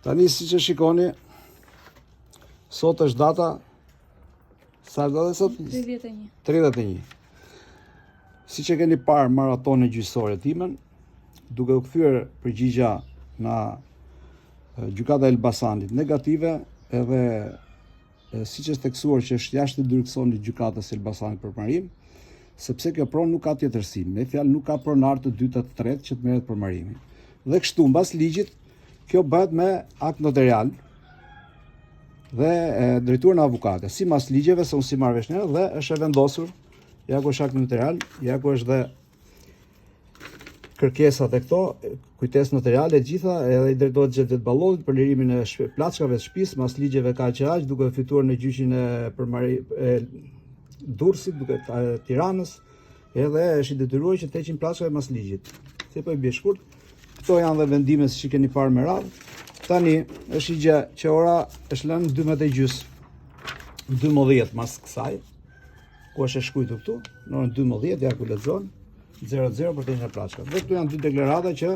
Tani si që shikoni, sot është data, sa është data sot? 31. 31. Si që keni parë maratonin gjyqësore timen, duke u kthyer përgjigja nga gjykata e Elbasanit negative, edhe siç është theksuar që është jashtë jurisdiksionit gjykatës së Elbasanit për parim, sepse kjo pronë nuk ka tjetërsi, me fjalë nuk ka pronar të dytë të tretë që të merret për marimin. Dhe kështu mbas ligjit, kjo bëhet me akt notarial dhe drejtuar në avokate, si mas ligjeve, se unë si marrë vesh njerë, dhe është e vendosur, ja ku është akt notarial, ja ku është dhe kërkesat e këto, kujtes notariale gjitha, edhe i drejtohet Xhevdet Ballollit për lirimin e plaçkave të shtëpisë mas ligjeve kaq e aq, duke fituar në gjyqin e Durrësit, duke Tiranës, edhe është i detyruar që të heqin plaçkave mas ligjit. Se po i bie shkurt. Këto janë dhe vendimet që keni parë me radhë. Tani është i gjë që ora është lënë 12:30, 12 mas kësaj, ku është e shkruar këtu, në orën 12, ja ku lexon 00 për të hequr plaçkat. Dhe këtu janë dy deklarata që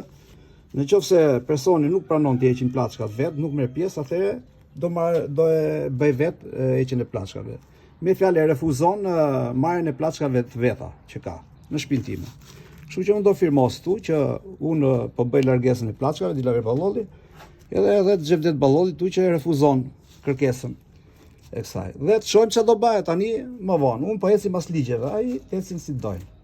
nëse personi nuk pranon të heqin plaçkat vet, nuk merr pjesë, atëherë do e bëj vet heqjen e plaçkave. Me fjalë refuzon marrjen e plaçkave të veta që ka në shtëpinë time. Kështu që unë do firmos këtu që unë po bëj largesën e plaçkave, Dilaver Ballolli, edhe Xhevdet Ballolli këtu që refuzon kërkesën e kësaj. Dhe të shohim çfarë do bëhet tani më vonë. Unë po eci mas ligjeve, ai ecin si dojnë.